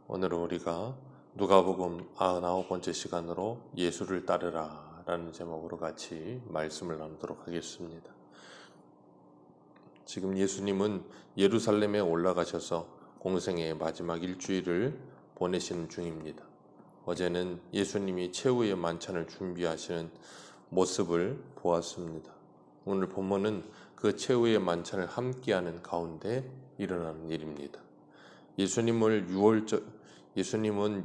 오늘은 우리가 누가복음 99번째 시간으로 예수를 따르라 라는 제목으로 같이 말씀을 나누도록 하겠습니다. 지금 예수님은 예루살렘에 올라가셔서 공생의 마지막 일주일을 보내시는 중입니다. 어제는 예수님이 최후의 만찬을 준비하시는 모습을 보았습니다. 오늘 본문은 그 최후의 만찬을 함께하는 가운데 일어나는 일입니다. 예수님은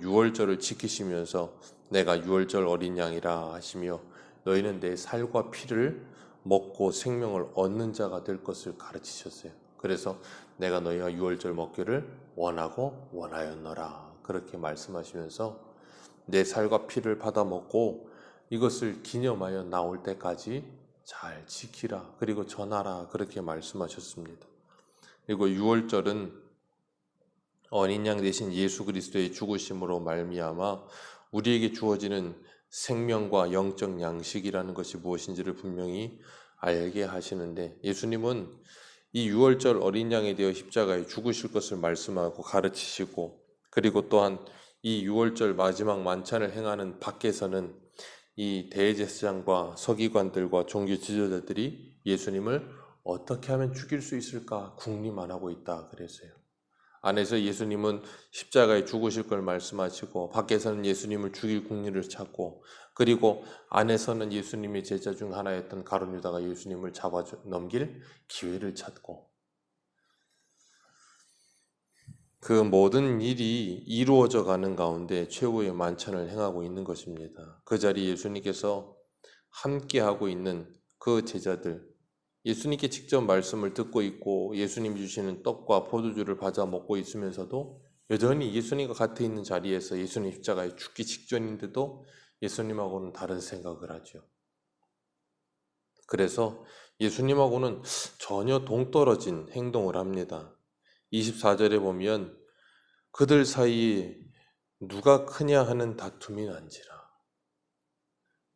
유월절을 지키시면서 내가 유월절 어린 양이라 하시며 너희는 내 살과 피를 먹고 생명을 얻는 자가 될 것을 가르치셨어요. 그래서 내가 너희가 유월절 먹기를 원하고 원하였노라 그렇게 말씀하시면서 내 살과 피를 받아 먹고 이것을 기념하여 나올 때까지 잘 지키라 그리고 전하라 그렇게 말씀하셨습니다. 그리고 유월절은 어린 양 대신 예수 그리스도의 죽으심으로 말미암아 우리에게 주어지는 생명과 영적 양식이라는 것이 무엇인지를 분명히 알게 하시는데, 예수님은 이 유월절 어린 양에 대해 십자가에 죽으실 것을 말씀하고 가르치시고, 그리고 또한 이 유월절 마지막 만찬을 행하는 밖에서는 이 대제사장과 서기관들과 종교 지도자들이 예수님을 어떻게 하면 죽일 수 있을까 궁리만 하고 있다 그랬어요. 안에서 예수님은 십자가에 죽으실 걸 말씀하시고 밖에서는 예수님을 죽일 궁리를 찾고, 그리고 안에서는 예수님의 제자 중 하나였던 가룟 유다가 예수님을 잡아 넘길 기회를 찾고, 그 모든 일이 이루어져 가는 가운데 최후의 만찬을 행하고 있는 것입니다. 그 자리에 예수님께서 함께하고 있는 그 제자들, 예수님께 직접 말씀을 듣고 있고 예수님이 주시는 떡과 포도주를 받아 먹고 있으면서도 여전히 예수님과 같이 있는 자리에서 예수님 십자가에 죽기 직전인데도 예수님하고는 다른 생각을 하죠. 그래서 예수님하고는 전혀 동떨어진 행동을 합니다. 24절에 보면 그들 사이에 누가 크냐 하는 다툼이 난지라.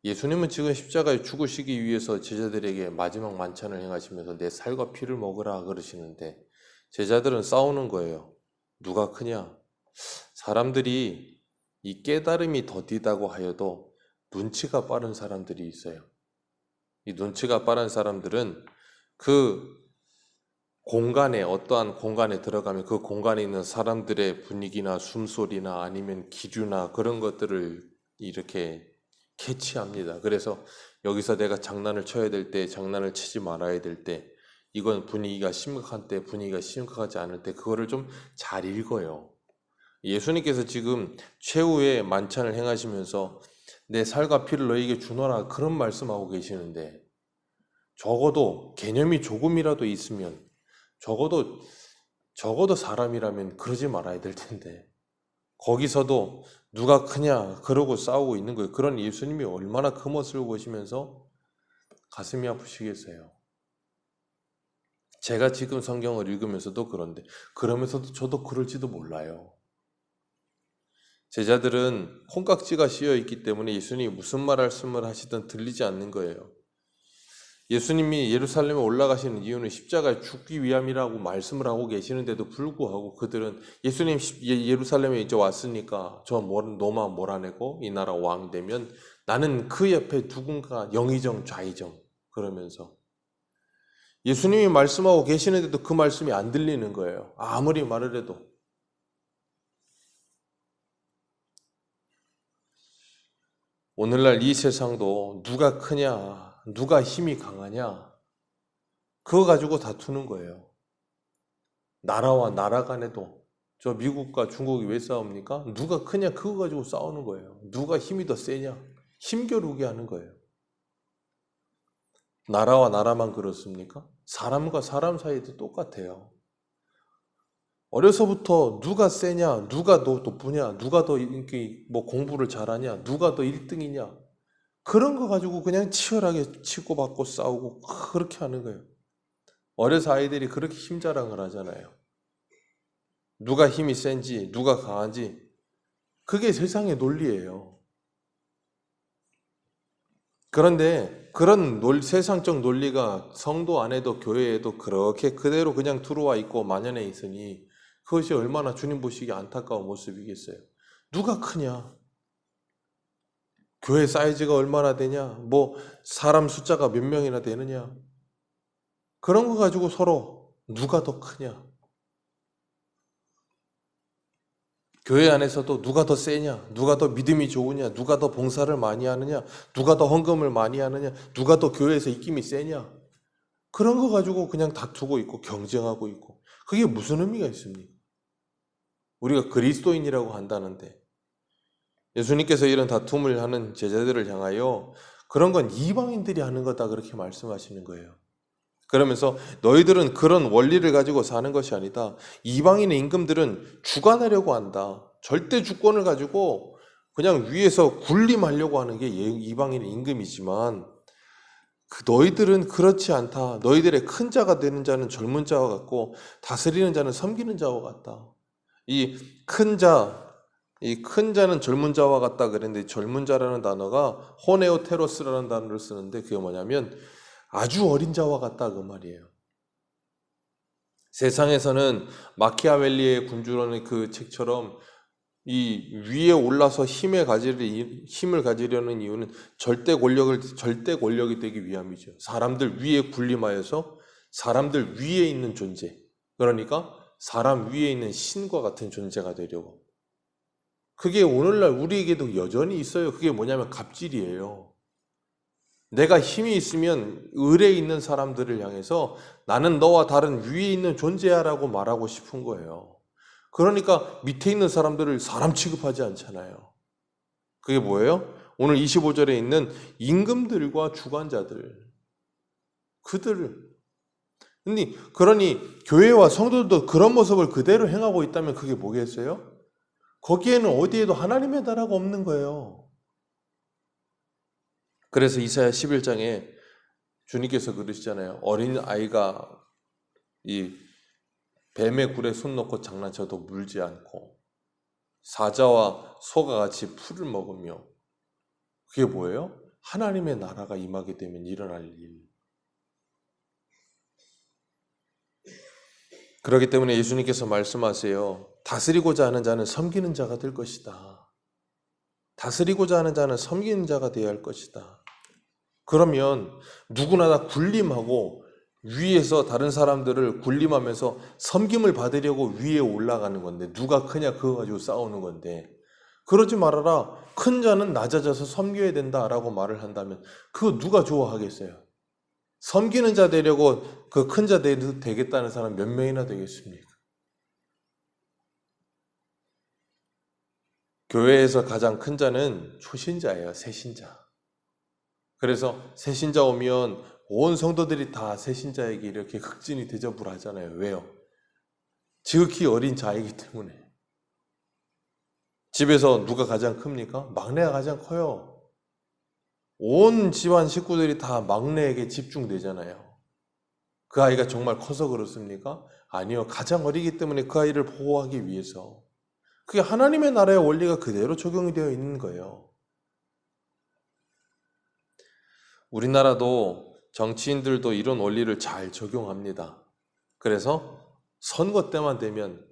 예수님은 지금 십자가에 죽으시기 위해서 제자들에게 마지막 만찬을 행하시면서 내 살과 피를 먹으라 그러시는데, 제자들은 싸우는 거예요. 누가 크냐? 사람들이 이 깨달음이 더디다고 하여도 눈치가 빠른 사람들이 있어요. 이 눈치가 빠른 사람들은 그 공간에, 어떠한 공간에 들어가면 그 공간에 있는 사람들의 분위기나 숨소리나 아니면 기류나 그런 것들을 이렇게 캐치합니다. 그래서 여기서 내가 장난을 쳐야 될 때, 장난을 치지 말아야 될 때, 이건 분위기가 심각한 때, 분위기가 심각하지 않을 때 그거를 좀 잘 읽어요. 예수님께서 지금 최후의 만찬을 행하시면서 내 살과 피를 너희에게 주노라 그런 말씀하고 계시는데, 적어도 개념이 조금이라도 있으면, 적어도 사람이라면 그러지 말아야 될 텐데 거기서도 누가 크냐 그러고 싸우고 있는 거예요. 그런 예수님이 얼마나 그 모습을 보시면서 가슴이 아프시겠어요. 제가 지금 성경을 읽으면서도 그러면서도 저도 그럴지도 몰라요. 제자들은 콩깍지가 씌어 있기 때문에 예수님이 무슨 말씀을 하시든 들리지 않는 거예요. 예수님이 예루살렘에 올라가시는 이유는 십자가에 죽기 위함이라고 말씀을 하고 계시는데도 불구하고 그들은 예수님 예루살렘에 이제 왔으니까 저 로마 몰아내고 이 나라 왕 되면 나는 그 옆에 누군가 영의정 좌의정 그러면서 예수님이 말씀하고 계시는데도 그 말씀이 안 들리는 거예요. 아무리 말을 해도. 오늘날 이 세상도 누가 크냐, 누가 힘이 강하냐, 그거 가지고 다투는 거예요. 나라와 나라 간에도 저 미국과 중국이 왜 싸웁니까? 누가 크냐 그거 가지고 싸우는 거예요. 누가 힘이 더 세냐 힘겨루게 하는 거예요. 나라와 나라만 그렇습니까? 사람과 사람 사이도 똑같아요. 어려서부터 누가 세냐, 누가 더 높으냐, 누가 더 인기 공부를 잘하냐, 누가 더 1등이냐 그런 거 가지고 그냥 치열하게 치고받고 싸우고 그렇게 하는 거예요. 어려서 아이들이 그렇게 힘자랑을 하잖아요. 누가 힘이 센지, 누가 강한지, 그게 세상의 논리예요. 그런데 그런 세상적 논리가 성도 안에도 교회에도 그렇게 그대로 그냥 들어와 있고 만연해 있으니 그것이 얼마나 주님 보시기에 안타까운 모습이겠어요. 누가 크냐? 교회 사이즈가 얼마나 되냐? 뭐 사람 숫자가 몇 명이나 되느냐? 그런 거 가지고 서로 누가 더 크냐? 교회 안에서도 누가 더 세냐? 누가 더 믿음이 좋으냐? 누가 더 봉사를 많이 하느냐? 누가 더 헌금을 많이 하느냐? 누가 더 교회에서 입김이 세냐? 그런 거 가지고 그냥 다투고 있고 경쟁하고 있고 그게 무슨 의미가 있습니까? 우리가 그리스도인이라고 한다는데 예수님께서 이런 다툼을 하는 제자들을 향하여 그런 건 이방인들이 하는 거다 그렇게 말씀하시는 거예요. 그러면서 너희들은 그런 원리를 가지고 사는 것이 아니다. 이방인의 임금들은 주관하려고 한다. 절대 주권을 가지고 그냥 위에서 군림하려고 하는 게 이방인의 임금이지만 너희들은 그렇지 않다. 너희들의 큰 자가 되는 자는 젊은 자와 같고 다스리는 자는 섬기는 자와 같다. 이 큰 자는 젊은 자와 같다 그랬는데 젊은 자라는 단어가 호네오테로스라는 단어를 쓰는데 그게 뭐냐면 아주 어린 자와 같다 그 말이에요. 세상에서는 마키아벨리의 군주론의 그 책처럼 이 위에 올라서 힘을 가지려는 이유는 절대 권력이 되기 위함이죠. 사람들 위에 군림하여서 사람들 위에 있는 존재. 그러니까 사람 위에 있는 신과 같은 존재가 되려고. 그게 오늘날 우리에게도 여전히 있어요. 그게 뭐냐면 갑질이에요. 내가 힘이 있으면 을에 있는 사람들을 향해서 나는 너와 다른 위에 있는 존재야 라고 말하고 싶은 거예요. 그러니까 밑에 있는 사람들을 사람 취급하지 않잖아요. 그게 뭐예요? 오늘 25절에 있는 임금들과 주관자들. 그러니 교회와 성도들도 그런 모습을 그대로 행하고 있다면 그게 뭐겠어요? 거기에는 어디에도 하나님의 나라가 없는 거예요. 그래서 이사야 11장에 주님께서 그러시잖아요. 어린 아이가 이 뱀의 굴에 손 놓고 장난쳐도 물지 않고 사자와 소가 같이 풀을 먹으며 그게 뭐예요? 하나님의 나라가 임하게 되면 일어날 일. 그렇기 때문에 예수님께서 말씀하세요. 다스리고자 하는 자는 섬기는 자가 될 것이다. 다스리고자 하는 자는 섬기는 자가 되어야 할 것이다. 그러면 누구나 다 군림하고 위에서 다른 사람들을 군림하면서 섬김을 받으려고 위에 올라가는 건데 누가 크냐 그거 가지고 싸우는 건데 그러지 말아라. 큰 자는 낮아져서 섬겨야 된다라고 말을 한다면 그거 누가 좋아하겠어요? 섬기는 자 되려고 그 큰 자 되겠다는 사람 몇 명이나 되겠습니까? 교회에서 가장 큰 자는 초신자예요. 새신자. 그래서 새신자 오면 온 성도들이 다 새신자에게 이렇게 극진히 대접을 하잖아요. 왜요? 지극히 어린 자이기 때문에. 집에서 누가 가장 큽니까? 막내가 가장 커요. 온 집안 식구들이 다 막내에게 집중되잖아요. 그 아이가 정말 커서 그렇습니까? 아니요. 가장 어리기 때문에 그 아이를 보호하기 위해서. 그게 하나님의 나라의 원리가 그대로 적용이 되어 있는 거예요. 우리나라도 정치인들도 이런 원리를 잘 적용합니다. 그래서 선거 때만 되면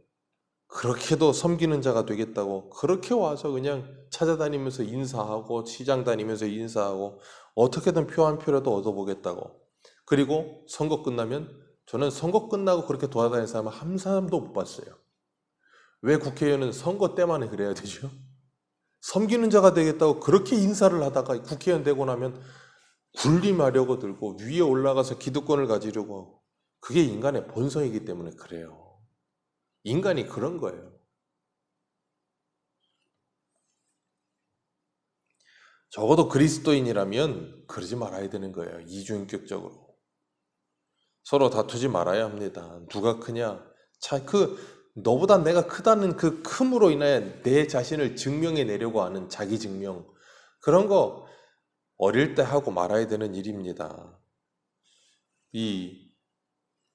그렇게도 섬기는 자가 되겠다고 그렇게 와서 그냥 찾아다니면서 인사하고 시장 다니면서 인사하고 어떻게든 표 한 표라도 얻어보겠다고. 그리고 선거 끝나면 저는 선거 끝나고 그렇게 돌아다니는 사람 한 사람도 못 봤어요. 왜 국회의원은 선거 때만 그래야 되죠? 섬기는 자가 되겠다고 그렇게 인사를 하다가 국회의원 되고 나면 군림하려고 들고 위에 올라가서 기득권을 가지려고 하고 그게 인간의 본성이기 때문에 그래요. 인간이 그런 거예요. 적어도 그리스도인이라면 그러지 말아야 되는 거예요. 이중인격적으로. 서로 다투지 말아야 합니다. 누가 크냐? 너보다 내가 크다는 그 큼으로 인하여 내 자신을 증명해내려고 하는 자기 증명. 그런 거 어릴 때 하고 말아야 되는 일입니다. 이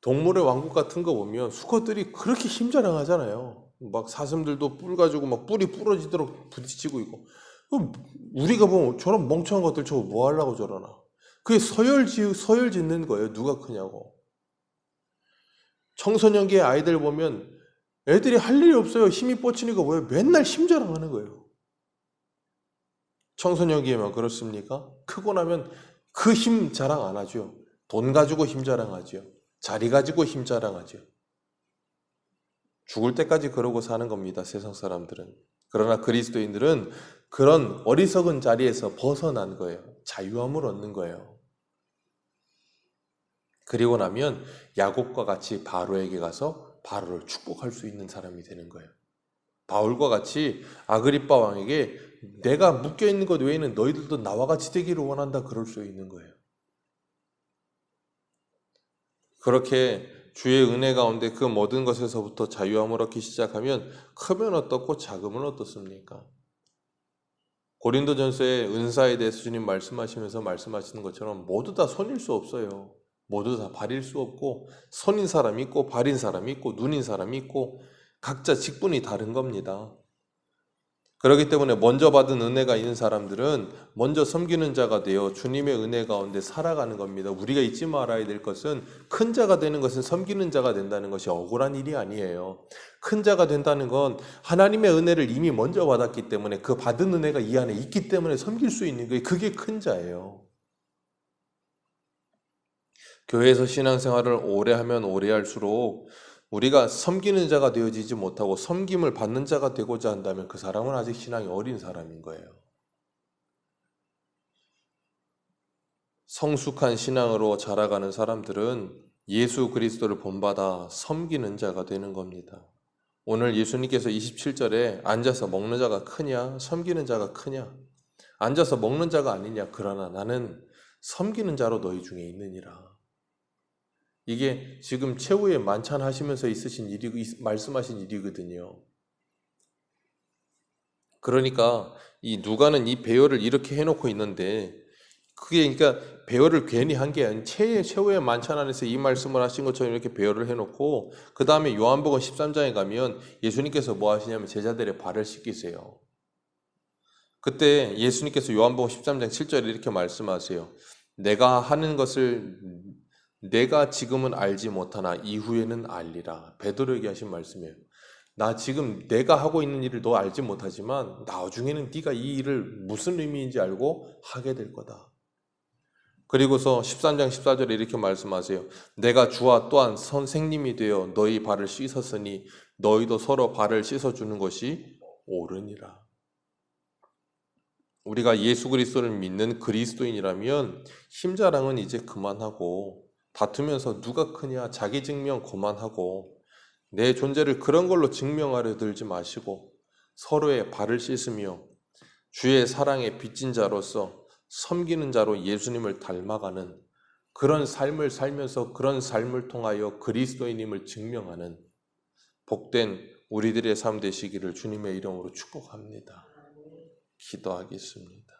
동물의 왕국 같은 거 보면 수컷들이 그렇게 힘자랑하잖아요. 막 사슴들도 뿔 가지고 막 뿔이 부러지도록 부딪히고 있고. 우리가 보면 저런 멍청한 것들 저거 뭐 하려고 저러나. 그게 서열 짓는 거예요. 누가 크냐고. 청소년기의 아이들 보면 애들이 할 일이 없어요. 힘이 뻗치니까 왜 맨날 힘 자랑하는 거예요. 청소년기에만 그렇습니까? 크고 나면 그 힘 자랑 안 하죠. 돈 가지고 힘 자랑하죠. 자리 가지고 힘 자랑하죠. 죽을 때까지 그러고 사는 겁니다. 세상 사람들은. 그러나 그리스도인들은 그런 어리석은 자리에서 벗어난 거예요. 자유함을 얻는 거예요. 그리고 나면 야곱과 같이 바로에게 가서 바로를 축복할 수 있는 사람이 되는 거예요. 바울과 같이 아그리빠 왕에게 내가 묶여있는 것 외에는 너희들도 나와 같이 되기를 원한다 그럴 수 있는 거예요. 그렇게 주의 은혜 가운데 그 모든 것에서부터 자유함을 얻기 시작하면 크면 어떻고 작으면 어떻습니까? 고린도전서의 은사에 대해서 주님 말씀하시면서 말씀하시는 것처럼 모두 다 손일 수 없어요. 모두 다 발일 수 없고 손인 사람이 있고 발인 사람이 있고 눈인 사람이 있고 각자 직분이 다른 겁니다. 그렇기 때문에 먼저 받은 은혜가 있는 사람들은 먼저 섬기는 자가 되어 주님의 은혜 가운데 살아가는 겁니다. 우리가 잊지 말아야 될 것은 큰 자가 되는 것은 섬기는 자가 된다는 것이 억울한 일이 아니에요. 큰 자가 된다는 건 하나님의 은혜를 이미 먼저 받았기 때문에 그 받은 은혜가 이 안에 있기 때문에 섬길 수 있는 거예요. 그게 큰 자예요. 교회에서 신앙생활을 오래 하면 오래 할수록 우리가 섬기는 자가 되어지지 못하고 섬김을 받는 자가 되고자 한다면 그 사람은 아직 신앙이 어린 사람인 거예요. 성숙한 신앙으로 자라가는 사람들은 예수 그리스도를 본받아 섬기는 자가 되는 겁니다. 오늘 예수님께서 27절에 앉아서 먹는 자가 크냐 섬기는 자가 크냐 앉아서 먹는 자가 아니냐 그러나 나는 섬기는 자로 너희 중에 있느니라. 이게 지금 최후의 만찬 하시면서 있으신 일이 말씀하신 일이거든요. 그러니까 이 누가는 이 배열을 이렇게 해놓고 있는데 그게 그러니까 배열을 괜히 한 게 아닌 최후의 만찬 안에서 이 말씀을 하신 것처럼 이렇게 배열을 해놓고 그 다음에 요한복음 13장에 가면 예수님께서 뭐 하시냐면 제자들의 발을 씻기세요. 그때 예수님께서 요한복음 13장 7절에 이렇게 말씀하세요. 내가 하는 것을 내가 지금은 알지 못하나 이후에는 알리라. 베드로에게 하신 말씀이에요. 나 지금 내가 하고 있는 일을 너 알지 못하지만 나중에는 네가 이 일을 무슨 의미인지 알고 하게 될 거다. 그리고서 13장 14절에 이렇게 말씀하세요. 내가 주와 또한 선생님이 되어 너희 발을 씻었으니 너희도 서로 발을 씻어주는 것이 옳으니라. 우리가 예수 그리스도를 믿는 그리스도인이라면 힘자랑은 이제 그만하고 다투면서 누가 크냐 자기 증명 그만하고 내 존재를 그런 걸로 증명하려 들지 마시고 서로의 발을 씻으며 주의 사랑에 빚진 자로서 섬기는 자로 예수님을 닮아가는 그런 삶을 살면서 그런 삶을 통하여 그리스도인임을 증명하는 복된 우리들의 삶 되시기를 주님의 이름으로 축복합니다. 기도하겠습니다.